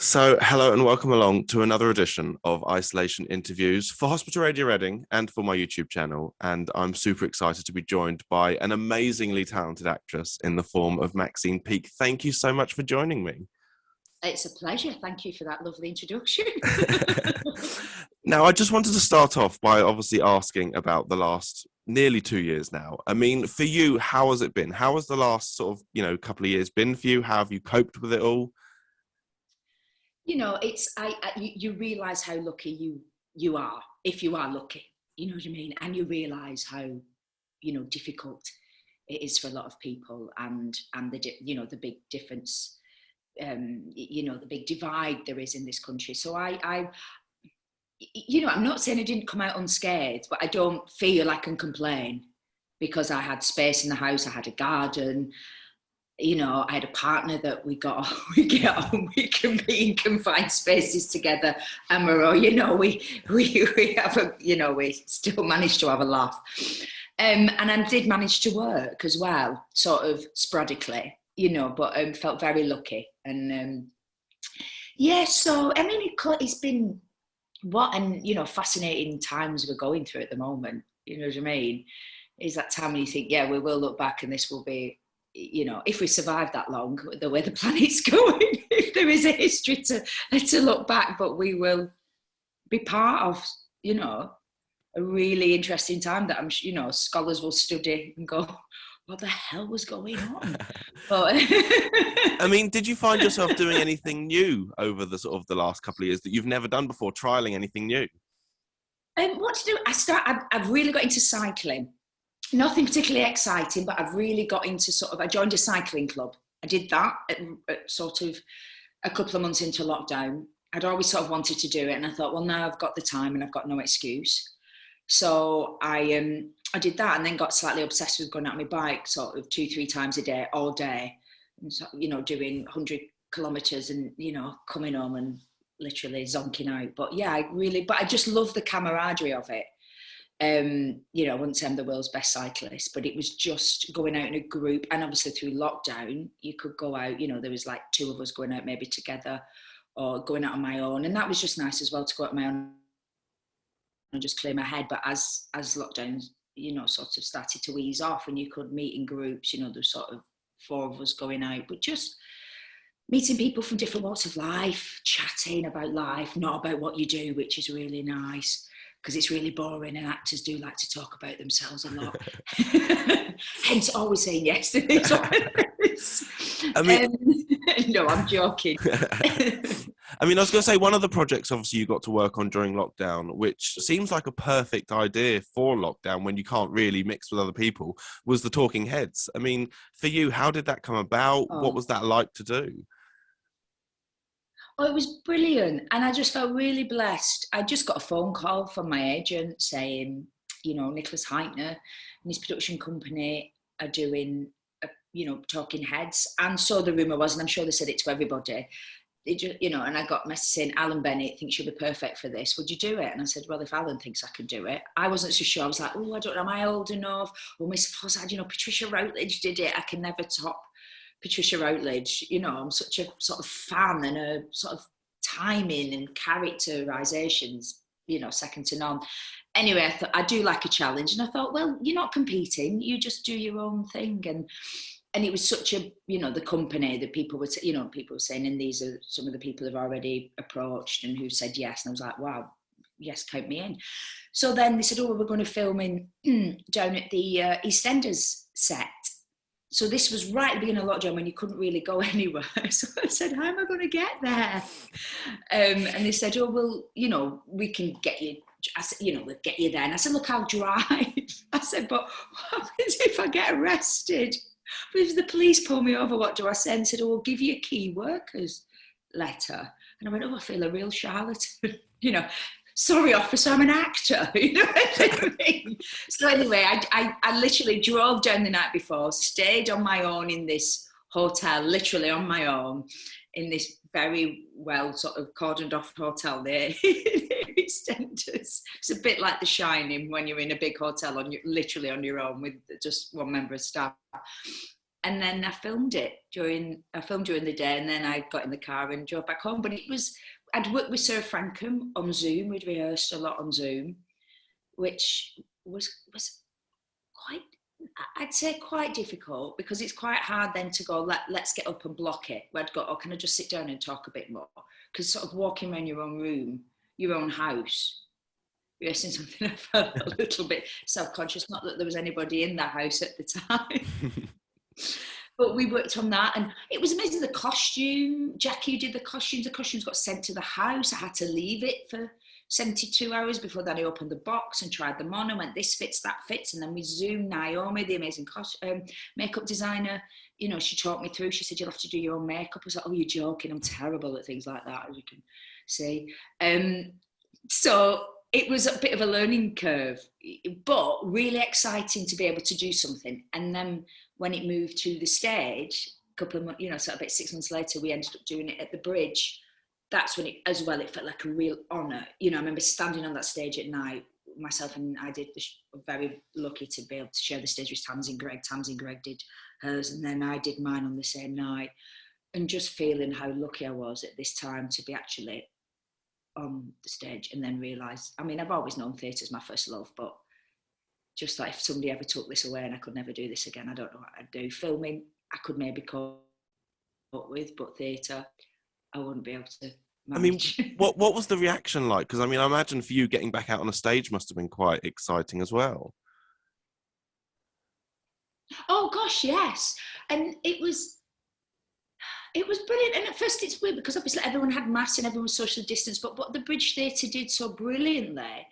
So, hello and welcome along to another edition of Isolation Interviews for Hospital Radio Reading and for my YouTube channel. And I'm super excited to be joined by an amazingly talented actress in the form of Maxine Peake. Thank you so much for joining me. It's a pleasure. Thank you for that lovely introduction. Now, I just wanted to start off by obviously asking about the last nearly 2 years now. I mean, for you, how has it been? How has the last couple of years been for you? How have you coped with it all? You know, you realise how lucky you are, if you are lucky, you know what I mean? And you realise how, difficult it is for a lot of people and the big difference, the big divide there is in this country. So I'm not saying I didn't come out unscathed, but I don't feel I can complain because I had space in the house, I had a garden. I had a partner that we get on, we can be in confined spaces together, and we have we still managed to have a laugh, and I did manage to work as well, sort of sporadically, but felt very lucky, and so I mean it's been fascinating times we're going through at the moment. You know what I mean? Is that time when you think, yeah, we will look back and this will be, if we survive that long, the way the planet's going, if there is a history to look back, but we will be part of, a really interesting time that I'm, scholars will study and go, what the hell was going on? But I mean, did you find yourself doing anything new over the last couple of years that you've never done before, trialing anything new? What to do? I've really got into cycling. Nothing particularly exciting, but I've really got into I joined a cycling club. I did that at sort of a couple of months into lockdown. I'd always sort of wanted to do it, and I thought, well, now I've got the time and I've got no excuse. So I did that, and then got slightly obsessed with going out on my bike sort of 2-3 times a day, all day, and so, doing 100 kilometers and, coming home and literally zonking out. But yeah, I just love the camaraderie of it. I wouldn't say I'm the world's best cyclist, but it was just going out in a group. And obviously through lockdown, you could go out, there was like 2 of us going out maybe together or going out on my own. And that was just nice as well, to go out on my own and just clear my head. But as lockdown, sort of started to ease off and you could meet in groups, there's sort of 4 of us going out, but just meeting people from different walks of life, chatting about life, not about what you do, which is really nice. Because it's really boring and actors do like to talk about themselves a lot. Hence always saying yes to these ones. I mean, no, I'm joking. I mean, I was going to say, one of the projects obviously you got to work on during lockdown, which seems like a perfect idea for lockdown when you can't really mix with other people, was the Talking Heads. I mean, for you, how did that come about? What was that like to do? Oh, it was brilliant. And I just felt really blessed. I just got a phone call from my agent saying, Nicholas Heitner and his production company are doing, Talking Heads. And so the rumour was, and I'm sure they said it to everybody, and I got a message saying, Alan Bennett thinks you'll be perfect for this. Would you do it? And I said, well, if Alan thinks I can do it. I wasn't so sure. I was like, oh, I don't know, am I old enough? Or Miss Fossard, Patricia Routledge did it. I can never top Patricia Routledge. I'm such a sort of fan, and a sort of timing and characterizations, second to none. Anyway, I thought I do like a challenge, and I thought, well, you're not competing, you just do your own thing. And it was such a, the company that people were, people were saying, and these are some of the people who've already approached and who said yes. And I was like, wow, yes, count me in. So then they said, oh, we're going to film in down at the EastEnders set. So this was right at the beginning of lockdown when you couldn't really go anywhere. So I said, how am I going to get there? And they said, oh, well, we can get you. I said, we'll get you there. And I said, look, I'll drive. I said, but what happens if I get arrested? But if the police pull me over, what do I say? And said, oh, we'll give you a key workers letter. And I went, oh, I feel a real charlatan. Sorry, officer, I'm an actor. You know what I mean? So anyway, I literally drove down the night before, stayed on my own in this hotel, literally on my own, in this very well sort of cordoned off hotel there in EastEnders. It's a bit like The Shining when you're in a big hotel literally on your own with just one member of staff. And then I filmed during the day, and then I got in the car and drove back home. But I'd worked with Sarah Frankham on Zoom. We'd rehearsed a lot on Zoom, which was quite, I'd say quite difficult, because it's quite hard then to go, let's get up and block it. Where I'd go, oh, can I just sit down and talk a bit more? Because sort of walking around your own room, your own house, rehearsing something, I felt a little bit self-conscious. Not that there was anybody in the house at the time. But we worked on that, and it was amazing. The costume, Jackie who did the costumes got sent to the house. I had to leave it for 72 hours before then I opened the box and tried them on and went, this fits, that fits. And then we zoomed Naomi, the amazing makeup designer. You know, she talked me through. She said, you'll have to do your own makeup. I was like, oh, you're joking. I'm terrible at things like that, as you can see. So it was a bit of a learning curve, but really exciting to be able to do something. And then when it moved to the stage, a couple of months, you know, so about 6 months later, we ended up doing it at the Bridge. That's when it felt like a real honour. You know, I remember standing on that stage at night, myself and I did, very lucky to be able to share the stage with Tamsin Gregg. Tamsin Gregg did hers, and then I did mine on the same night. And just feeling how lucky I was at this time to be actually on the stage, and then realise, I mean, I've always known theatre's my first love, but just like if somebody ever took this away and I could never do this again, I don't know what I'd do. Filming, I could maybe cope with, but theatre, I wouldn't be able to manage. I mean, what was the reaction like? Because I mean, I imagine for you getting back out on a stage must have been quite exciting as well. Oh gosh, yes. And it was brilliant. And at first it's weird because obviously everyone had masks and everyone was socially distanced, but what the Bridge Theatre did so brilliantly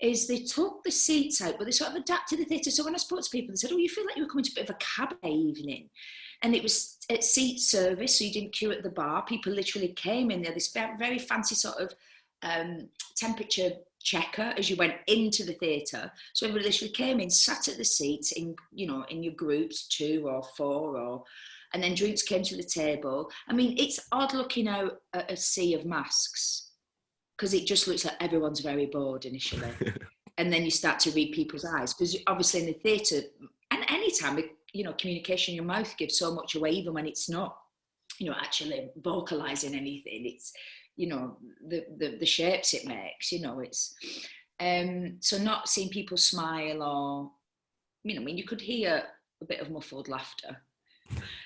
is they took the seats out, but they sort of adapted the theatre. So when I spoke to people, they said, oh, you feel like you were coming to a bit of a cabaret evening. And it was at seat service, so you didn't queue at the bar. People literally came in there, this very fancy sort of temperature checker as you went into the theatre. So everybody literally came in, sat at the seats in, you know, in your groups, 2 or 4, and then drinks came to the table. I mean, it's odd looking out at a sea of masks, because it just looks like everyone's very bored initially. And then you start to read people's eyes, because obviously in the theatre, and any time, you know, communication, your mouth gives so much away, even when it's not, you know, actually vocalising anything. It's, you know, the shapes it makes, you know, it's, so not seeing people smile or, you know, I mean, you could hear a bit of muffled laughter.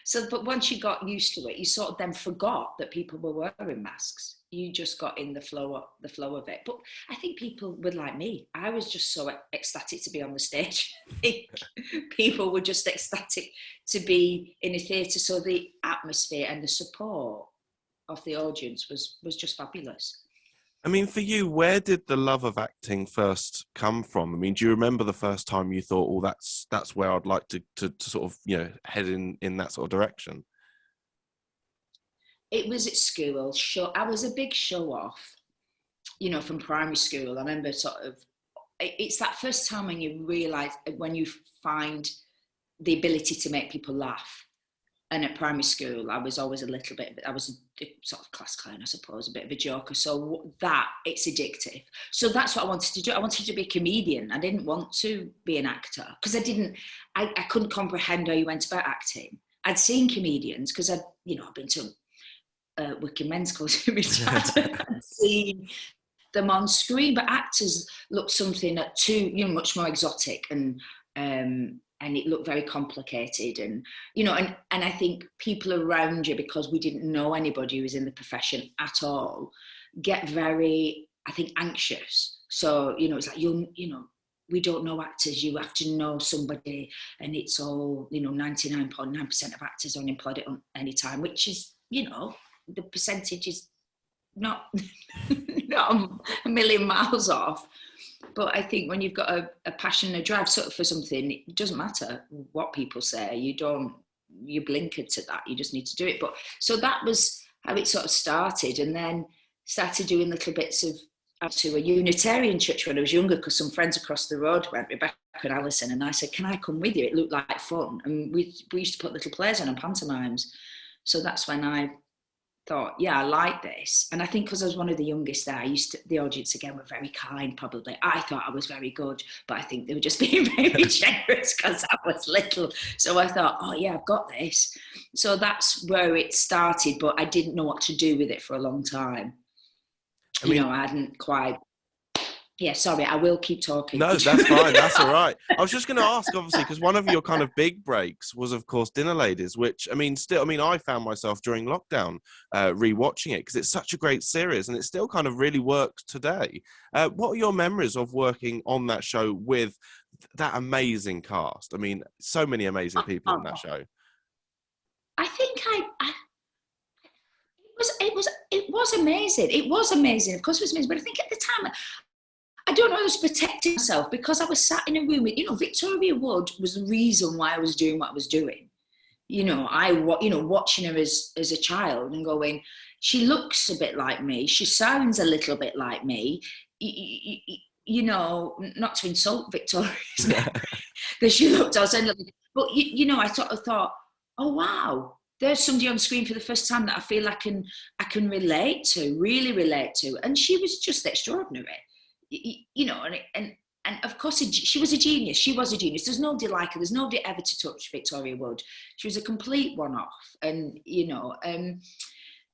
So, but once you got used to it, you sort of then forgot that people were wearing masks. You just got in the flow of it. But I think people were like me. I was just so ecstatic to be on the stage. I think people were just ecstatic to be in a theatre. So the atmosphere and the support of the audience was just fabulous. I mean, for you, where did the love of acting first come from? I mean, do you remember the first time you thought, oh, that's where I'd like to sort of, you know, head in that sort of direction? It was at school. I was a big show off, you know, from primary school. I remember sort of, it's that first time when you realise, when you find the ability to make people laugh. And at primary school, I was always I was a sort of class clown, I suppose, a bit of a joker. So it's addictive. So that's what I wanted to do. I wanted to be a comedian. I didn't want to be an actor, because I couldn't comprehend how you went about acting. I'd seen comedians, because I'd been to Wicked Men's Club, I'd seen them on screen, but actors looked something much more exotic, and it looked very complicated, and I think people around you, because we didn't know anybody who was in the profession at all, get very, I think, anxious. So it's like we don't know actors. You have to know somebody, and it's all 99.9% of actors are unemployed at any time, which is the percentage is not a million miles off. But I think when you've got a passion and a drive sort of for something, it doesn't matter what people say. You're blinkered to that. You just need to do it. But so that was how it sort of started, and then started doing little bits of to a Unitarian church when I was younger, because some friends across the road went, Rebecca and Alison, and I said, can I come with you? It looked like fun. And we used to put little plays on and pantomimes. So that's when I thought, yeah, I like this. And I think because I was one of the youngest there, the audience again were very kind, probably. I thought I was very good, but I think they were just being very generous because I was little. So I thought, oh yeah, I've got this. So that's where it started, but I didn't know what to do with it for a long time. I mean, I hadn't quite. Yeah, sorry, I will keep talking. no, that's fine. That's all right. I was just going to ask, obviously, because one of your kind of big breaks was, of course, Dinnerladies, which, I mean, I found myself during lockdown rewatching it because it's such a great series and it still kind of really works today. What are your memories of working on that show with that amazing cast? I mean, so many amazing people in that show. I think it was amazing. It was amazing. Of course, it was amazing. But I think at the time, I don't know, I was protecting myself because I was sat in a room with, Victoria Wood was the reason why I was doing what I was doing. Watching her as a child and going, she looks a bit like me. She sounds a little bit like me. Not to insult Victoria, because she looked, I was saying, but I sort of thought, oh wow, there's somebody on screen for the first time that I feel I can really relate to, and she was just extraordinary. And of course she was a genius. She was a genius. There's nobody like her. There's nobody ever to touch Victoria Wood. She was a complete one-off. And,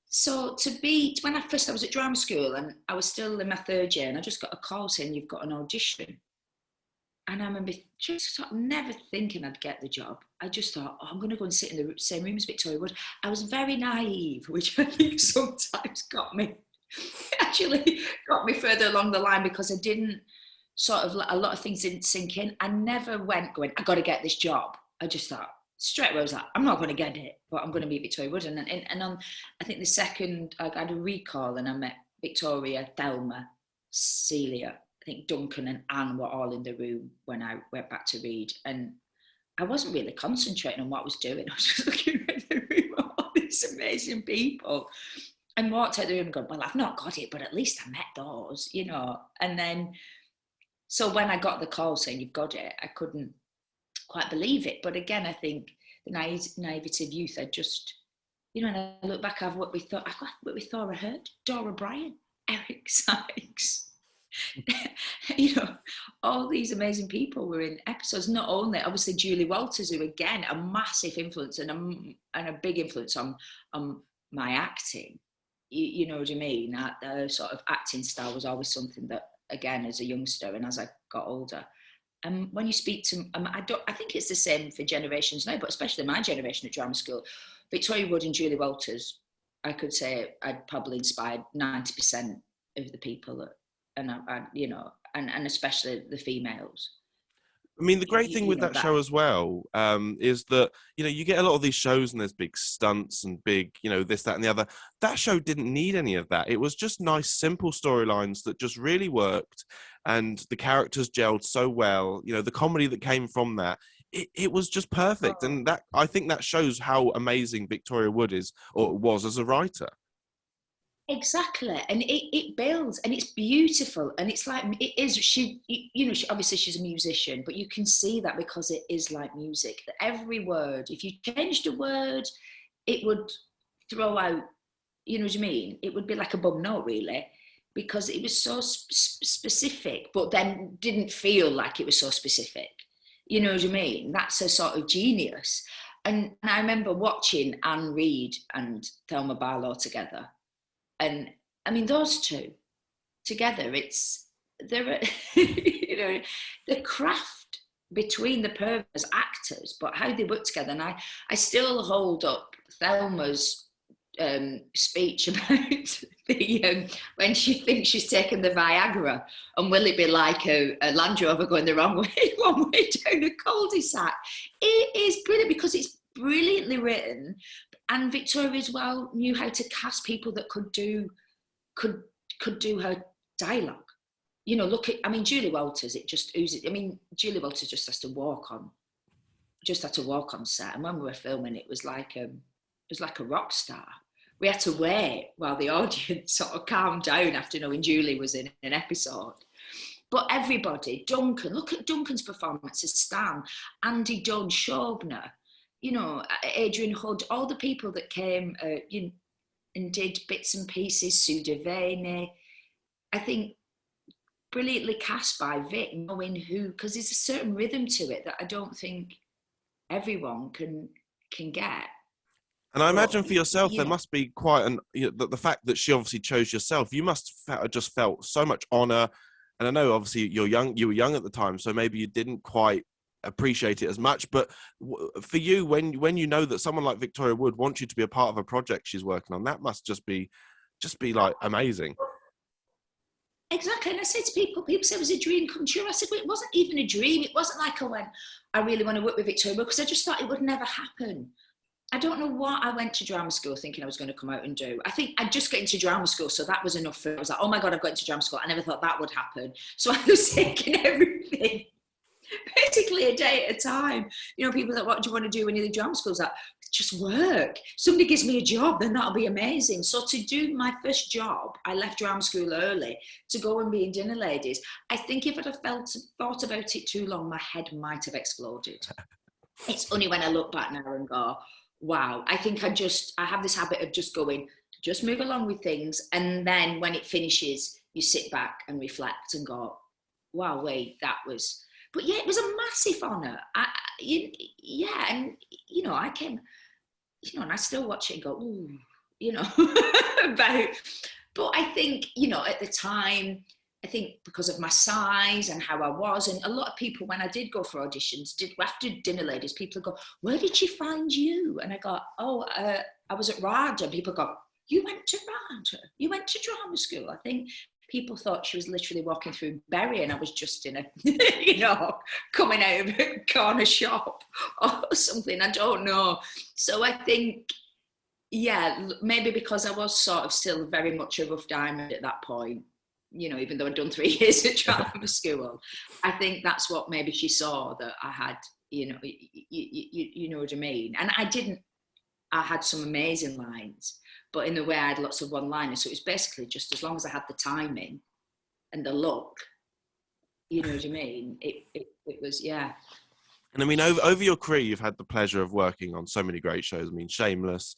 so when I was at drama school and I was still in my third year and I just got a call saying you've got an audition. And I remember just sort of never thinking I'd get the job. I just thought, I'm going to go and sit in the same room as Victoria Wood. I was very naive, which I think sometimes actually got me further along the line because I didn't a lot of things didn't sink in. I never went going, I got to get this job. I just thought straight away, I was like, I'm not going to get it, but I'm going to meet Victoria Wood. And on, I think the second, I had a recall and I met Victoria, Thelma, Celia, I think Duncan and Anne were all in the room when I went back to read. And I wasn't really concentrating on what I was doing. I was just looking around the room at all these amazing people. And walked out the room and gone, well, I've not got it, but at least I met those, And then, so when I got the call saying you've got it, I couldn't quite believe it. But again, I think the naivety of youth, I just, and I look back, I've worked with Thora Hurd, Dora Bryan, Eric Sykes, all these amazing people were in episodes. Not only, obviously, Julie Walters, who again, a massive influence and a big influence on my acting. You know what I mean? The sort of acting style was always something that, again, as a youngster and as I got older, when you speak to, I think it's the same for generations now, but especially my generation at drama school, Victoria Wood and Julie Walters, I could say I'd probably inspired 90% of the people and especially the females. I mean, the great thing with that show as well is that, you get a lot of these shows and there's big stunts and big, this, that, and the other. That show didn't need any of that. It was just nice, simple storylines that just really worked. And the characters gelled so well. The comedy that came from that, it was just perfect. And that, I think that shows how amazing Victoria Wood is or was as a writer. Exactly, and it builds, and it's beautiful, and it's like it is. She obviously she's a musician, but you can see that because it is like music. That every word, if you changed a word, it would throw out. You know what I mean? It would be like a bum note, really, because it was so specific, but then didn't feel like it was so specific. You know what I mean? That's a sort of genius. And I remember watching Anne Reid and Thelma Barlow together. And I mean, those two together, they're the craft between the pair as actors, but how they work together. And I still hold up Thelma's speech about when she thinks she's taken the Viagra, and will it be like a Land Rover going the wrong way, one way down a cul-de-sac? It is brilliant because it's brilliantly written. And Victoria as well knew how to cast people that could do her dialogue. Julie Walters, it just oozes. Julie Walters just had to walk on set. And when we were filming, it was like a rock star. We had to wait while the audience sort of calmed down after knowing Julie was in an episode. But everybody, Duncan, look at Duncan's performance as Stan, Andy Dunn, Shobner, Adrian Hood, all the people that came, and did bits and pieces. Sue Devaney, I think, brilliantly cast by Vic, knowing who, because there's a certain rhythm to it that I don't think everyone can get. And I But imagine for yourself, you there know, must be quite the fact that she obviously chose yourself. You must have just felt so much honor. And I know obviously you were young at the time, so maybe you didn't quite appreciate it as much. But for you, when you know that someone like Victoria Wood wants you to be a part of a project she's working on, that must just be like amazing. exactly. And I say to people say it was a dream come true. I said, well, it wasn't even a dream. It wasn't like I went, I really want to work with Victoria, because I just thought it would never happen. I don't know what I went to drama school thinking I was going to come out and do. I think I'd just got into drama school, so that was enough for me. I was like, oh my God, I've got into drama school. I never thought that would happen. So I was taking everything basically a day at a time. You know, people that, what do you want to do when you're in drama school? Like, just work. Somebody gives me a job, then that'll be amazing. So to do my first job, I left drama school early to go and be in Dinnerladies. I think if I'd have thought about it too long, my head might have exploded. It's only when I look back now and go, wow, I think I have this habit of just move along with things. And then when it finishes, you sit back and reflect and go, wow, wait, but yeah, it was a massive honour. And, you know, I came, you know, and I still watch it and go, ooh, you know, but I think, you know, at the time, I think because of my size and how I was, and a lot of people, when I did go for auditions, after Dinnerladies, people go, where did she find you? And I go, I was at RADA. And people go, you went to RADA? You went to drama school? I think people thought she was literally walking through Bury and I was just in a, you know, coming out of a corner shop or something. I don't know. So I think, yeah, maybe because I was sort of still very much a rough diamond at that point, you know, even though I'd done 3 years at drama school, I think that's what maybe she saw, that I had, you know, you know what I mean? And I had some amazing lines, but in the way I had lots of one-liners. So it was basically just as long as I had the timing and the look, you know what I mean? It was, yeah. And I mean, over your career, you've had the pleasure of working on so many great shows. I mean, Shameless,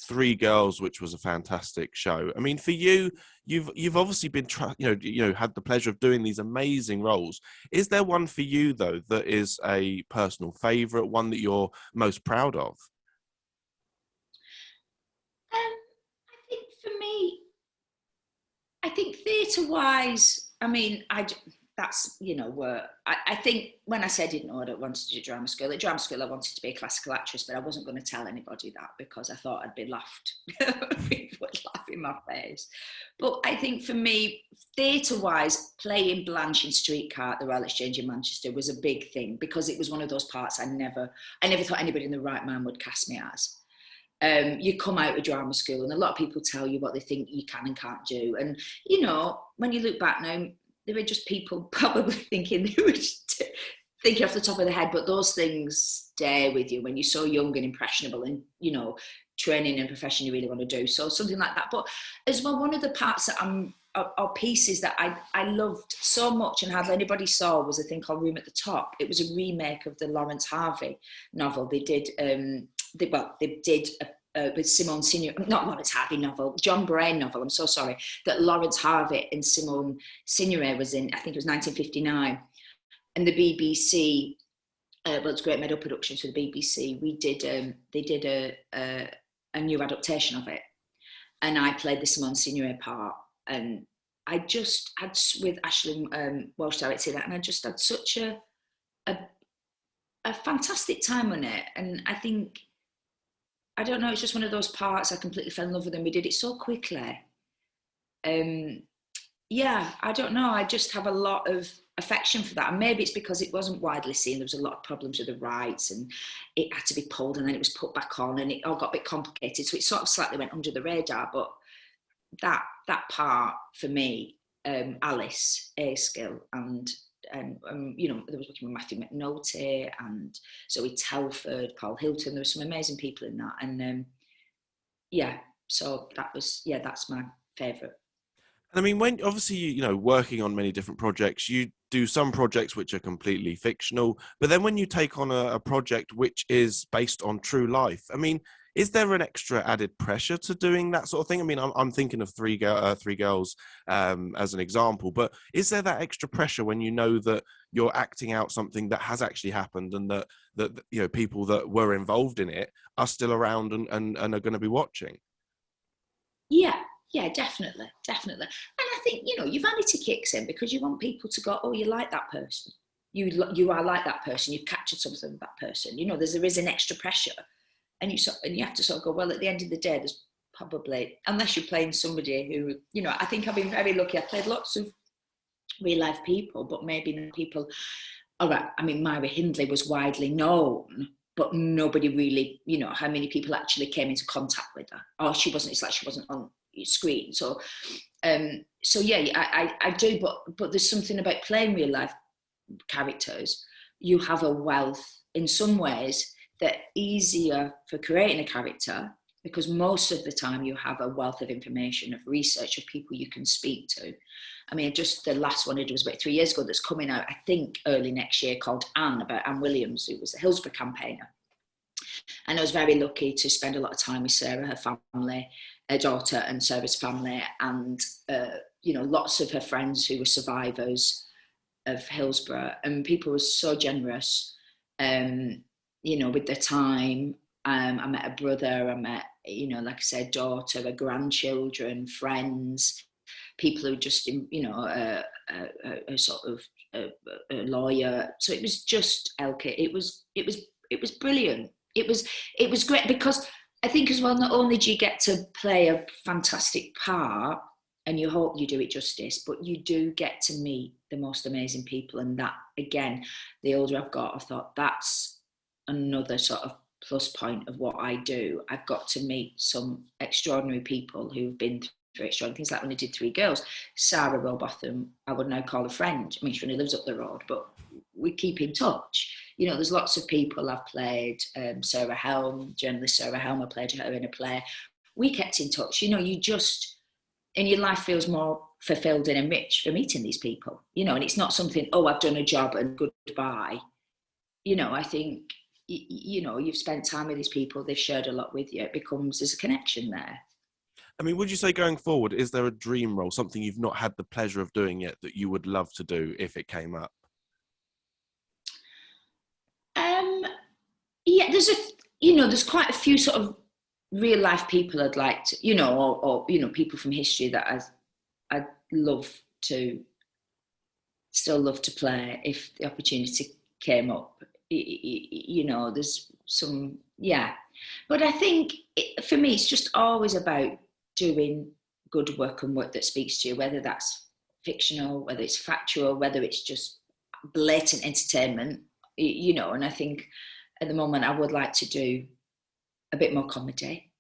Three Girls, which was a fantastic show. I mean, for you, you've obviously been, had the pleasure of doing these amazing roles. Is there one for you though that is a personal favourite, one that you're most proud of? I think for me, I think theatre-wise, I mean, that's, you know, where I think when I said I didn't know I wanted to do drama school, at drama school I wanted to be a classical actress, but I wasn't going to tell anybody that because I thought I'd be laughed. People would laugh in my face. But I think for me, theatre-wise, playing Blanche in Streetcar at the Royal Exchange in Manchester was a big thing because it was one of those parts I never thought anybody in the right mind would cast me as. You come out of drama school and a lot of people tell you what they think you can and can't do. And, you know, when you look back now, they were just people probably thinking they were just thinking off the top of their head, but those things stay with you when you're so young and impressionable and, you know, training and profession you really want to do. So something like that. But as well, one of the parts that or pieces that I loved so much and hardly anybody saw was a thing called Room at the Top. It was a remake of the Lawrence Harvey novel. They did with Simone Signoret, not Lawrence Harvey novel, John Brain novel, I'm so sorry, that Lawrence Harvey and Simone Signoret was in, I think it was 1959. And the BBC, it's Great Meadow Productions for the BBC, they did a new adaptation of it. And I played the Simone Signoret part. And I just had, with Ashley Walsh directed that, and I just had such a fantastic time on it. And I think, I don't know, it's just one of those parts I completely fell in love with, and we did it so quickly. Yeah, I don't know, I just have a lot of affection for that, and maybe it's because it wasn't widely seen. There was a lot of problems with the rights and it had to be pulled and then it was put back on and it all got a bit complicated, so it sort of slightly went under the radar. But that part for me, Alice Askill and you know, there was working with Matthew McNulty and Zoe Telford, Paul Hilton. There were some amazing people in that, and yeah, so that was, yeah, that's my favourite. I mean, when obviously you know working on many different projects, you do some projects which are completely fictional, but then when you take on a project which is based on true life, I mean, is there an extra added pressure to doing that sort of thing? I mean, I'm thinking of three girls as an example, but is there that extra pressure when you know that you're acting out something that has actually happened and that you know people that were involved in it are still around and are going to be watching? Yeah, yeah, definitely, definitely. And I think, you know, your vanity kicks in because you want people to go, oh, you like that person. You are like that person. You've captured something with that person. You know, there is an extra pressure, and you have to sort of go, well, at the end of the day, there's probably, unless you're playing somebody who, you know, I think I've been very lucky. I've played lots of real life people, but maybe not people. All right, I mean, Myra Hindley was widely known, but nobody really, you know, how many people actually came into contact with her? Or she wasn't. It's like she wasn't on screen. So yeah, I do, but there's something about playing real life characters. You have a wealth in some ways that easier for creating a character, because most of the time you have a wealth of information, of research, of people you can speak to. I mean, just the last one I did was about 3 years ago that's coming out, I think, early next year, called Anne, about Anne Williams, who was a Hillsborough campaigner. And I was very lucky to spend a lot of time with Sarah, her family, her daughter and Sarah's family, and, you know, lots of her friends who were survivors of Hillsborough. And people were so generous, you know, with their time. I met a brother, I met, you know, like I said, daughter, her grandchildren, friends, people who just, you know, a sort of a lawyer. So it was just Elke. It was brilliant. It was great because I think as well, not only do you get to play a fantastic part, and you hope you do it justice, but you do get to meet the most amazing people. And that, again, the older I've got, I've thought that's another sort of plus point of what I do. I've got to meet some extraordinary people who've been through extraordinary things, like when I did Three Girls. Sarah Robotham, I would now call a friend. I mean, she only lives up the road, but we keep in touch. You know, there's lots of people I've played. Sarah Helm, journalist Sarah Helm, I played her in a play. We kept in touch. You know, you just, and your life feels more fulfilled and enriched for meeting these people. You know, and it's not something, oh, I've done a job and goodbye. You know, I think, you know, you've spent time with these people, they've shared a lot with you. It becomes, there's a connection there. I mean, would you say going forward, is there a dream role, something you've not had the pleasure of doing yet that you would love to do if it came up? Yeah, there's quite a few sort of real life people I'd like to, you know, or you know, people from history that I'd still love to play if the opportunity came up. You know, there's some, yeah. But I think for me, it's just always about doing good work and work that speaks to you, whether that's fictional, whether it's factual, whether it's just blatant entertainment, you know. And I think at the moment I would like to do a bit more comedy.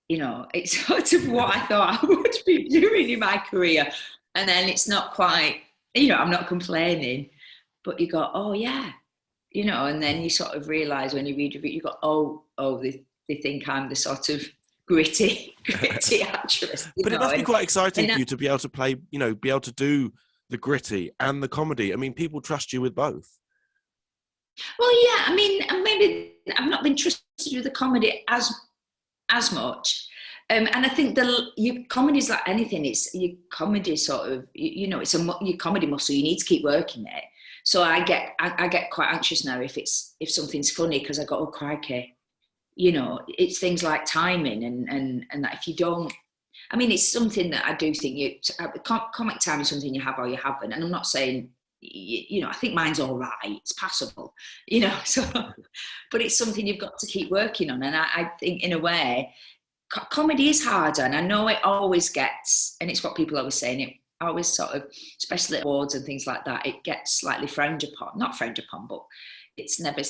You know, it's sort of what I thought I would be doing in my career. And then it's not quite, you know, I'm not complaining, but you go, oh yeah, you know, and then you sort of realise when you read it, you go, oh, they think I'm the sort of gritty actress. But it must be quite exciting for that, you to be able to play, you know, be able to do the gritty and the comedy. I mean, people trust you with both. well, yeah, I mean, maybe I've not been trusted with the comedy as much. And I think your comedy is like anything. It's your comedy sort of, you know, it's your comedy muscle. You need to keep working it. So I get quite anxious now if something's funny, because I go, oh crikey, you know, it's things like timing and that if you don't, I mean, it's something that I do think comic time is something you have or you haven't. And I'm not saying, you know, I think mine's all right. It's passable, you know, so, but it's something you've got to keep working on. And I think in a way, comedy is harder. And I know it always gets, and it's what people always say, and it always sort of, especially at awards and things like that, it gets slightly frowned upon, not frowned upon, but it's never,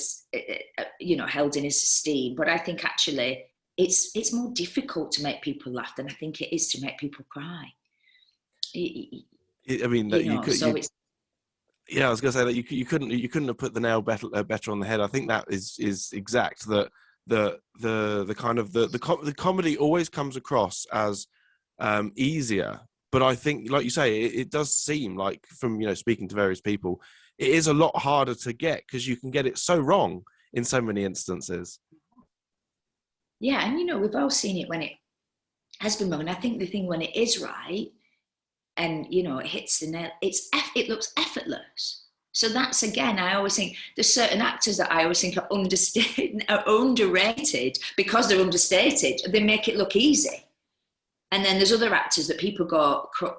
you know, held in its esteem. But I think actually it's more difficult to make people laugh than I think it is to make people cry. I mean, that you could, so it's, yeah, I was going to say that you couldn't have put the nail better on the head. I think that is exact. That the kind of the comedy always comes across as easier But I think, like you say, it does seem like, from, speaking to various people, it is a lot harder to get because you can get it so wrong in so many instances. Yeah, and we've all seen it when it has been wrong. And I think the thing when it is right, and it hits the nail, it looks effortless. So that's, again, I always think there's certain actors that I always think are underrated because they're understated. They make it look easy. And then there's other actors that people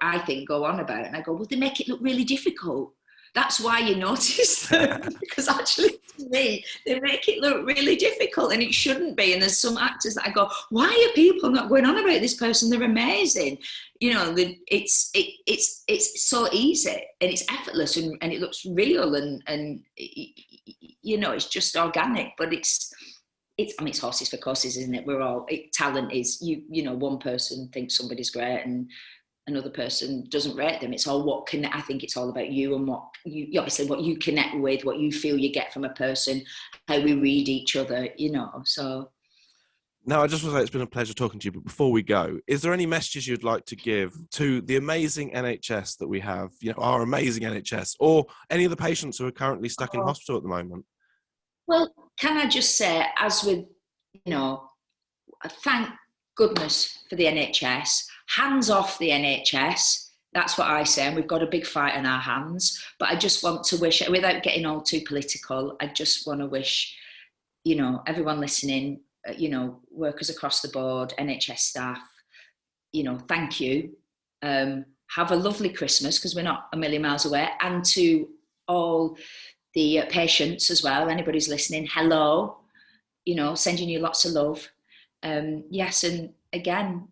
I think go on about, and I go, well, they make it look really difficult. That's why you notice them, because actually, to me, they make it look really difficult, and it shouldn't be. And there's some actors that I go, why are people not going on about this person? They're amazing. It's so easy and it's effortless, and it looks real, and it's just organic. But it's horses for courses, isn't it? Talent is one person thinks somebody's great and another person doesn't rate them. It's all I think it's all about you and what you connect with, what you feel you get from a person, how we read each other, so. Now, I just want to say it's been a pleasure talking to you, but before we go, is there any messages you'd like to give to the amazing NHS that we have, our amazing NHS, or any of the patients who are currently stuck in hospital at the moment? Well, can I just say, as with, thank goodness for the NHS, hands off the NHS. That's what I say, and we've got a big fight on our hands. But I just want to wish, without getting all too political, I just want to wish, everyone listening, workers across the board, NHS staff, thank you. Have a lovely Christmas, because we're not a million miles away. And to all the patients as well, anybody's listening, hello, sending you lots of love. Yes, and again,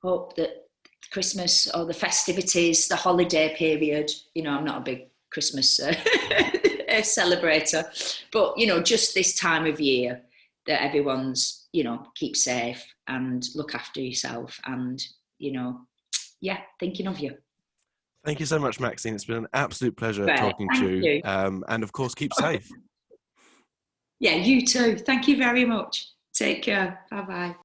hope that Christmas or the festivities, the holiday period, I'm not a big Christmas celebrator, but, just this time of year, that everyone's, keep safe and look after yourself, and, thinking of you. Thank you so much, Maxine. It's been an absolute pleasure talking to you. And of course, keep safe. Yeah, you too. Thank you very much. Take care. Bye-bye.